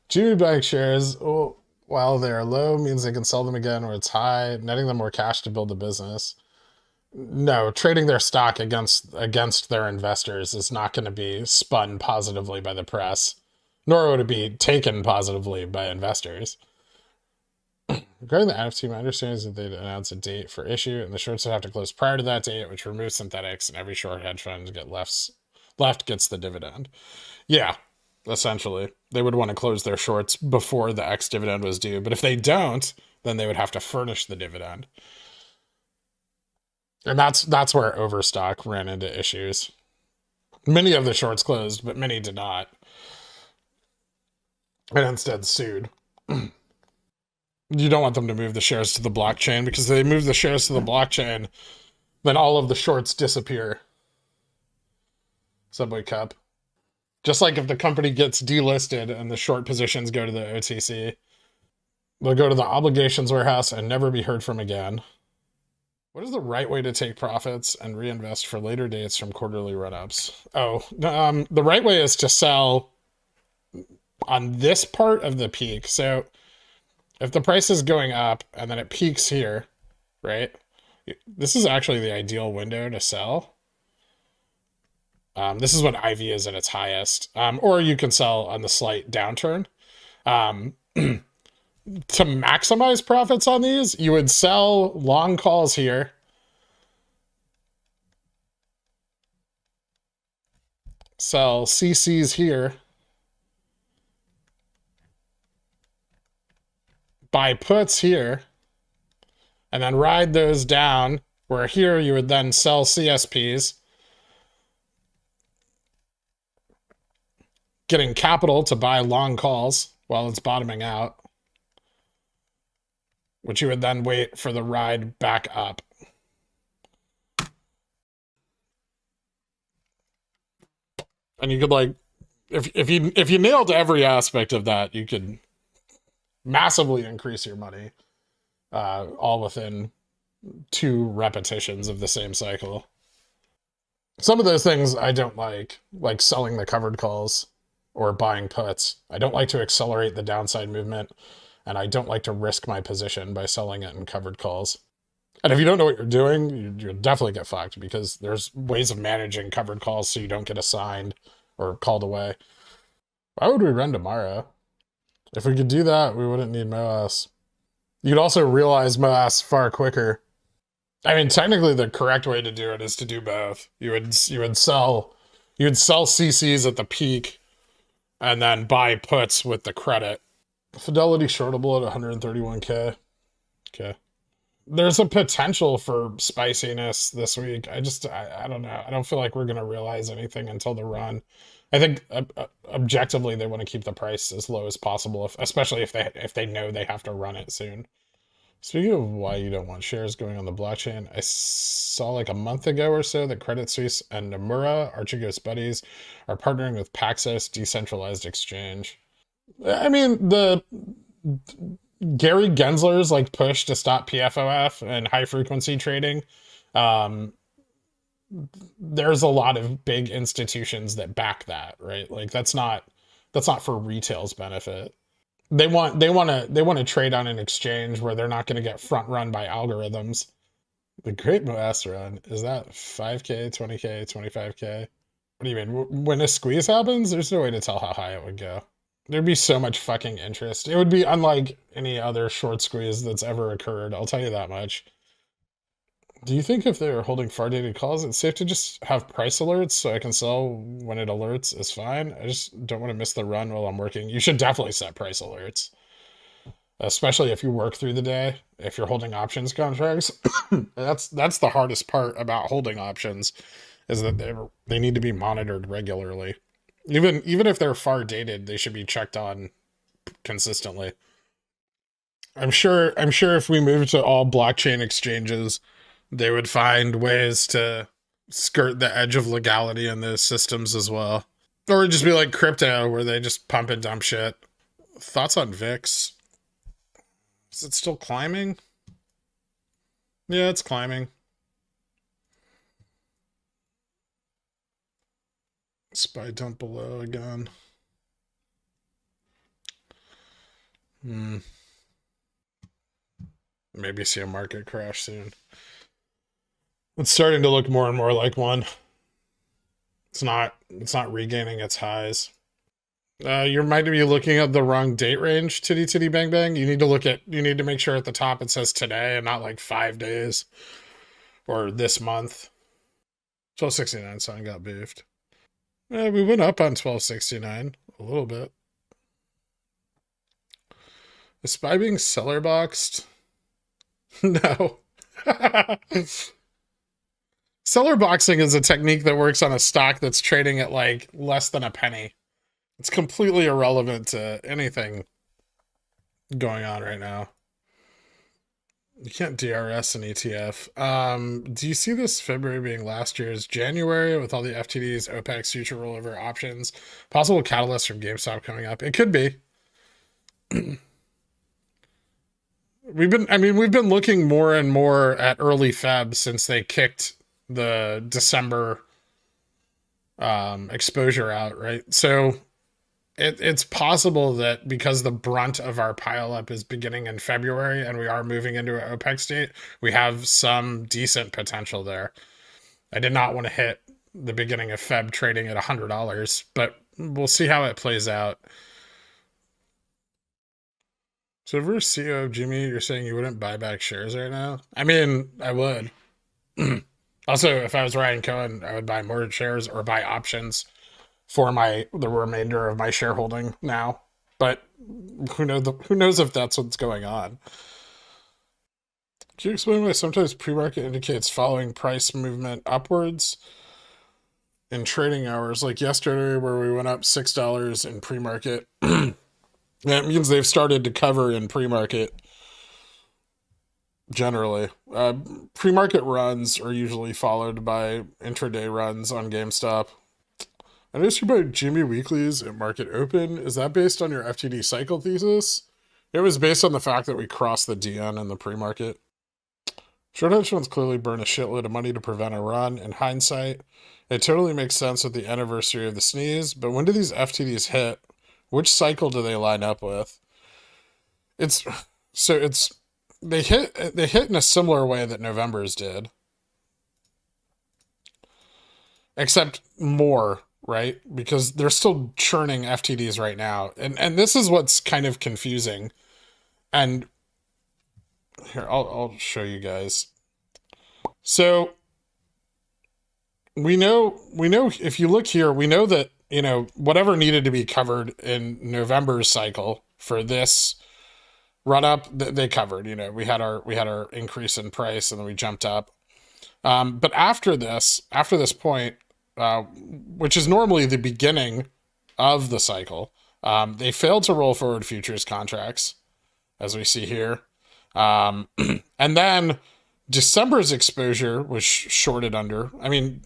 GB Bank shares, oh, while they are low, means they can sell them again when it's high, netting them more cash to build the business. No, trading their stock against their investors is not going to be spun positively by the press, nor would it be taken positively by investors. Regarding the NFT, my understanding is that they'd announce a date for issue, and the shorts would have to close prior to that date, which removes synthetics, and every short hedge fund left gets the dividend. Yeah, essentially. They would want to close their shorts before the X dividend was due, but if they don't, then they would have to furnish the dividend. And that's where Overstock ran into issues. Many of the shorts closed, but many did not, and instead sued. You don't want them to move the shares to the blockchain, because if they move the shares to the blockchain, then all of the shorts disappear. Subway Cup. Just like if the company gets delisted and the short positions go to the OTC, they'll go to the obligations warehouse and never be heard from again. What is the right way to take profits and reinvest for later dates from quarterly run-ups? Oh, the right way is to sell on this part of the peak. So if the price is going up and then it peaks here, right? This is actually the ideal window to sell. This is when IV is at its highest. Or you can sell on the slight downturn. To maximize profits on these, you would sell long calls here. Sell CCs here. Buy puts here. And then ride those down, where here you would then sell CSPs. Getting capital to buy long calls while it's bottoming out, which you would then wait for the ride back up. And you could, like, if you nailed every aspect of that, you could massively increase your money, all within 2 repetitions of the same cycle. Some of those things I don't like selling the covered calls or buying puts. I don't like to accelerate the downside movement, and I don't like to risk my position by selling it in covered calls. And if you don't know what you're doing, you'll definitely get fucked, because there's ways of managing covered calls so you don't get assigned or called away. Why would we run tomorrow? If we could do that, we wouldn't need MOASS. You could also realize MOASS far quicker. I mean, technically the correct way to do it is to do both. You would sell CCs at the peak and then buy puts with the credit. Fidelity shortable at 131K. Okay. There's a potential for spiciness this week. I don't know. I don't feel like we're going to realize anything until the run. I think objectively they want to keep the price as low as possible, especially if they know they have to run it soon. Speaking of why you don't want shares going on the blockchain, I saw like a month ago or so that Credit Suisse and Nomura, Archegos buddies, are partnering with Paxos Decentralized Exchange. I mean, the Gary Gensler's like push to stop PFOF and high frequency trading. Um, there's a lot of big institutions that back that, right? Like that's not for retail's benefit. They want to trade on an exchange where they're not going to get front run by algorithms. The Great MOASS run, is that 5K, 20K, 25K? What do you mean? When a squeeze happens, there's no way to tell how high it would go. There'd be so much fucking interest. It would be unlike any other short squeeze that's ever occurred, I'll tell you that much. Do you think if they're holding far dated calls, it's safe to just have price alerts so I can sell when it alerts is fine? I just don't want to miss the run while I'm working. You should definitely set price alerts, especially if you work through the day. If you're holding options contracts, that's the hardest part about holding options, is that they need to be monitored regularly. Even if they're far dated, they should be checked on consistently. I'm sure if we move to all blockchain exchanges, they would find ways to skirt the edge of legality in those systems as well. Or it'd just be like crypto, where they just pump and dump shit. Thoughts on VIX? Is it still climbing? Yeah, it's climbing. SPY dump below again. Maybe see a market crash soon. It's starting to look more and more like one. It's not regaining its highs. You might be looking at the wrong date range, titty titty bang bang. You need to make sure at the top it says today and not like 5 days or this month. 1269 sign got beefed. We went up on 1269 a little bit. Is SPY being seller boxed? No. Seller boxing is a technique that works on a stock that's trading at like less than a penny. It's completely irrelevant to anything going on right now. You can't DRS an ETF. Do you see this February being last year's January with all the FTDs, OPEX, future rollover options, possible catalyst from GameStop coming up? It could be. We've been looking more and more at early Feb since they kicked the December exposure out, right? So it's possible that because the brunt of our pileup is beginning in February and we are moving into an OPEC state, we have some decent potential there. I did not want to hit the beginning of Feb trading at $100, but we'll see how it plays out. So if we're CEO of Jimmy, you're saying you wouldn't buy back shares right now? I mean, I would. Also, if I was Ryan Cohen, I would buy more shares or buy options for the remainder of my shareholding now. But who knows if that's what's going on. Can you explain why sometimes pre-market indicates following price movement upwards in trading hours, like yesterday where we went up $6 in pre-market? That means they've started to cover in pre-market. Generally, pre-market runs are usually followed by intraday runs on GameStop. I noticed you buy Jimmy Weeklies at market open. Is that based on your FTD cycle thesis? It was based on the fact that we crossed the DN in the pre-market. Short hedge funds clearly burn a shitload of money to prevent a run. In hindsight, it totally makes sense with the anniversary of the sneeze, but when do these FTDs hit? Which cycle do they line up with? They hit in a similar way that November's did. Except more, right? Because they're still churning FTDs right now. And this is what's kind of confusing. And here, I'll show you guys. So we know if you look here, we know that, whatever needed to be covered in November's cycle for this run up, they covered. We had our increase in price and then we jumped up. But after this point, which is normally the beginning of the cycle, they failed to roll forward futures contracts, as we see here. And then December's exposure was shorted under. I mean,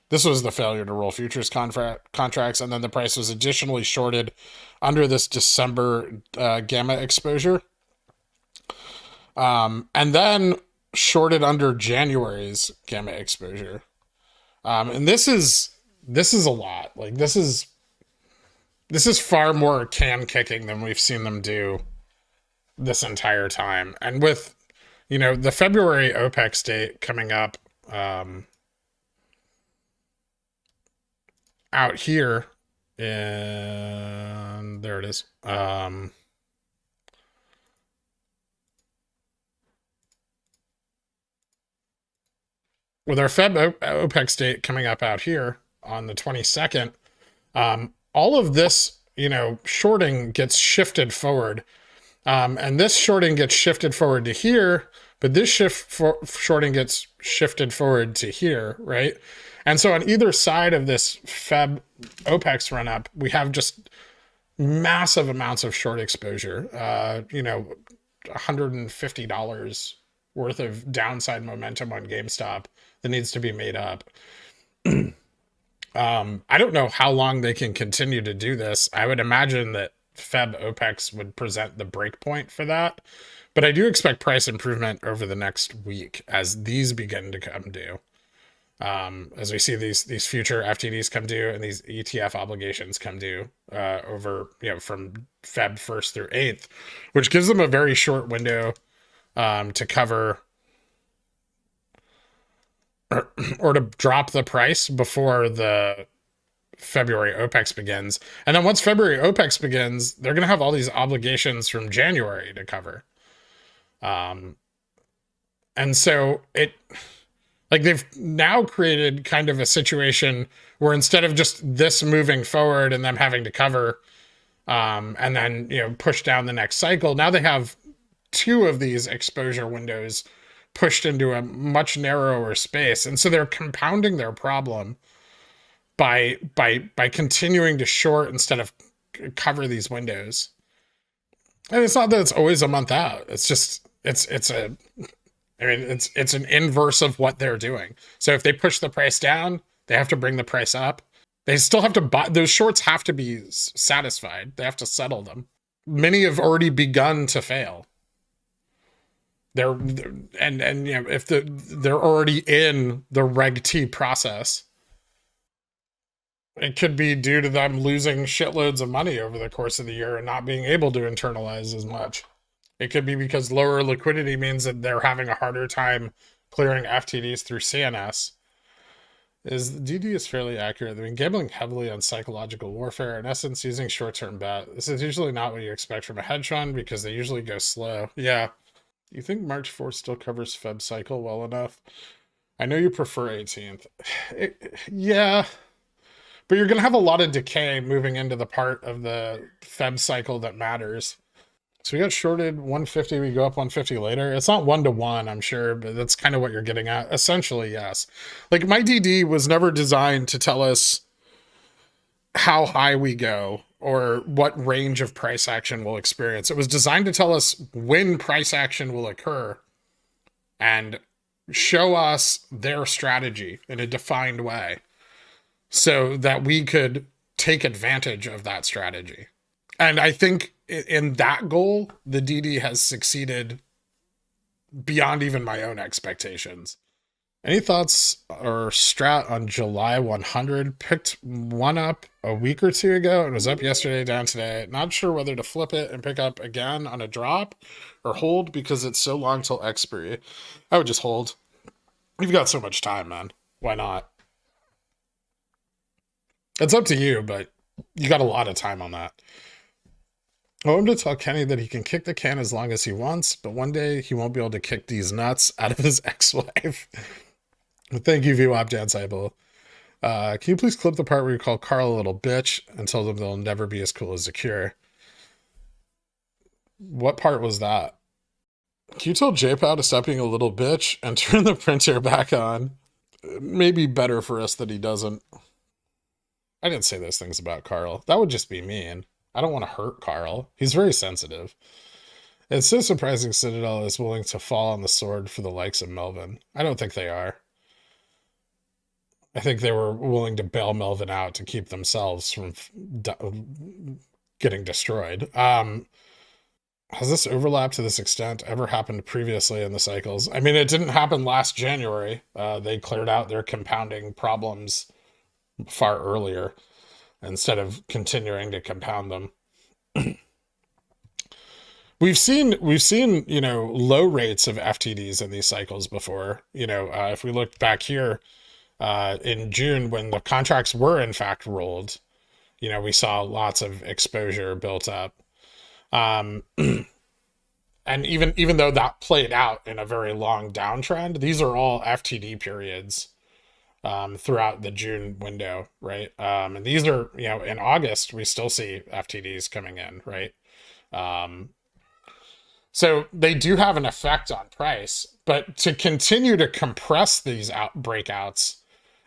this was the failure to roll futures contracts, and then the price was additionally shorted under this December gamma exposure. And then shorted under January's gamma exposure. And this is a lot. Like this is far more can kicking than we've seen them do this entire time. And with, the February OPEC date coming up, out here, and there it is. With our Feb OPEC date coming up out here on the 22nd, all of this, shorting gets shifted forward. And this shorting gets shifted forward to here, but this shorting gets shifted forward to here, right? And so on either side of this Feb OPEX run up, we have just massive amounts of short exposure. $150 worth of downside momentum on GameStop that needs to be made up. I don't know how long they can continue to do this. I would imagine that Feb OPEX would present the break point for that. But I do expect price improvement over the next week as these begin to come due. as we see these future FTDs come due and these ETF obligations come due over, from Feb 1st through 8th, which gives them a very short window to cover or to drop the price before the February OPEX begins. And then once February OPEX begins, they're going to have all these obligations from January to cover. And so they've now created kind of a situation where instead of just this moving forward and them having to cover, and then, push down the next cycle, now they have 2 of these exposure windows pushed into a much narrower space. And so they're compounding their problem by continuing to short instead of cover these windows. And it's not that it's always a month out. It's just, it's an inverse of what they're doing. So if they push the price down, they have to bring the price up. They still have to buy, those shorts have to be satisfied. They have to settle them. Many have already begun to fail. If they're already in the Reg T process, it could be due to them losing shitloads of money over the course of the year and not being able to internalize as much. It could be because lower liquidity means that they're having a harder time clearing FTDs through CNS. DD is fairly accurate. They've been gambling heavily on psychological warfare, in essence, using short-term bet. This is usually not what you expect from a hedge fund because they usually go slow. Yeah. You think March 4th still covers Feb cycle well enough? I know you prefer 18th. Yeah. But you're going to have a lot of decay moving into the part of the Feb cycle that matters. So we got shorted 150, we go up 150 later. It's not 1-to-1, I'm sure, but that's kind of what you're getting at. Essentially, yes. Like, my DD was never designed to tell us how high we go or what range of price action we'll experience. It was designed to tell us when price action will occur and show us their strategy in a defined way so that we could take advantage of that strategy. And I think in that goal, the DD has succeeded beyond even my own expectations. Any thoughts or strat on July 100? Picked one up a week or 2 ago and was up yesterday, down today. Not sure whether to flip it and pick up again on a drop or hold because it's so long till expiry. I would just hold. You've got so much time, man. Why not? It's up to you, but you got a lot of time on that. I want him to tell Kenny that he can kick the can as long as he wants, but one day he won't be able to kick these nuts out of his ex-wife. Thank you, VWAP Dan Seibel. Can you please clip the part where you call Carl a little bitch and tell them they'll never be as cool as the Cure? What part was that? Can you tell JPOW to stop being a little bitch and turn the printer back on? It may be better for us that he doesn't. I didn't say those things about Carl. That would just be mean. I don't want to hurt Carl. He's very sensitive. It's so surprising Citadel is willing to fall on the sword for the likes of Melvin. I don't think they are. I think they were willing to bail Melvin out to keep themselves from getting destroyed. Has this overlap to this extent ever happened previously in the cycles? I mean, it didn't happen last January. They cleared out their compounding problems far earlier instead of continuing to compound them. We've seen, low rates of FTDs in these cycles before. If we look back here in June when the contracts were in fact rolled, we saw lots of exposure built up. And even though that played out in a very long downtrend, these are all FTD periods throughout the June window, right? And these are, in August, we still see FTDs coming in, right? So they do have an effect on price, but to continue to compress these breakouts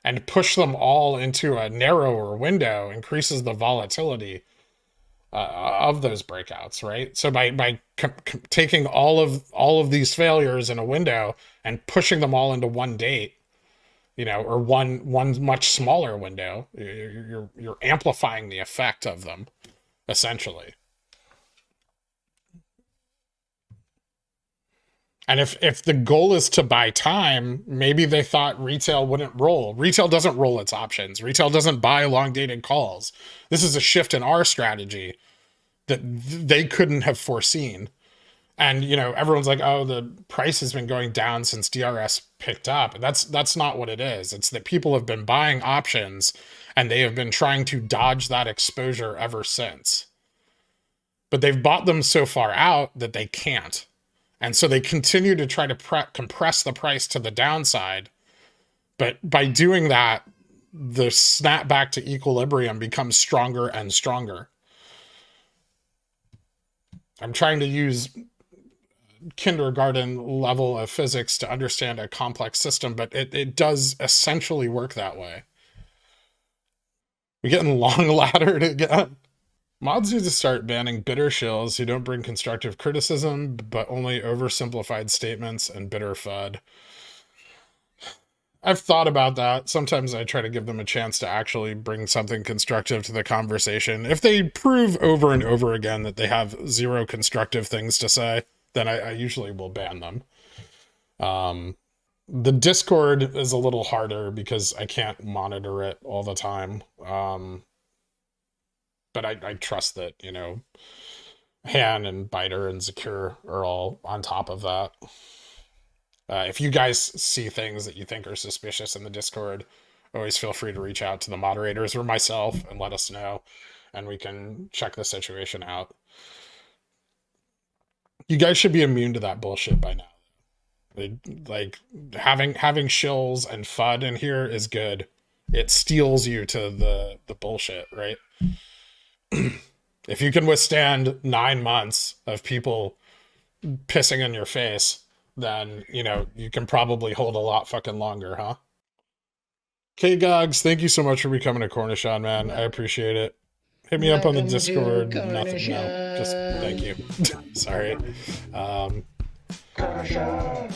and push them all into a narrower window increases the volatility of those breakouts, right? So by taking all of these failures in a window and pushing them all into one date, or one much smaller window, you're amplifying the effect of them, essentially. And if the goal is to buy time, maybe they thought retail wouldn't roll. Retail doesn't roll its options. Retail doesn't buy long dated calls. This is a shift in our strategy that they couldn't have foreseen. And, you know, everyone's like, oh, the price has been going down since DRS picked up. And that's not what it is. It's that people have been buying options and they have been trying to dodge that exposure ever since. But they've bought them so far out that they can't. And so they continue to try to compress the price to the downside. But by doing that, the snap back to equilibrium becomes stronger and stronger. I'm trying to use kindergarten level of physics to understand a complex system, but it does essentially work that way. We're getting long laddered again. Mods need to start banning bitter shills who don't bring constructive criticism, but only oversimplified statements and bitter FUD. I've thought about that. Sometimes I try to give them a chance to actually bring something constructive to the conversation. If they prove over and over again that they have zero constructive things to say, then I usually will ban them. The Discord is a little harder because I can't monitor it all the time. But I trust that, you know, Han and Biter and Zakir are all on top of that. If you guys see things that you think are suspicious in the Discord, always feel free to reach out to the moderators or myself and let us know, and we can check the situation out. You guys should be immune to that bullshit by now. Like having shills and FUD in here is good. It steals you to the bullshit, right? If you can withstand 9 months of people pissing in your face, then, you know, you can probably hold a lot fucking longer, huh? K-Gogs, thank you so much for becoming a Cornishon, man. I appreciate it. Hit me up on the Discord. Nothing, no, just thank you. Sorry. Cornishon.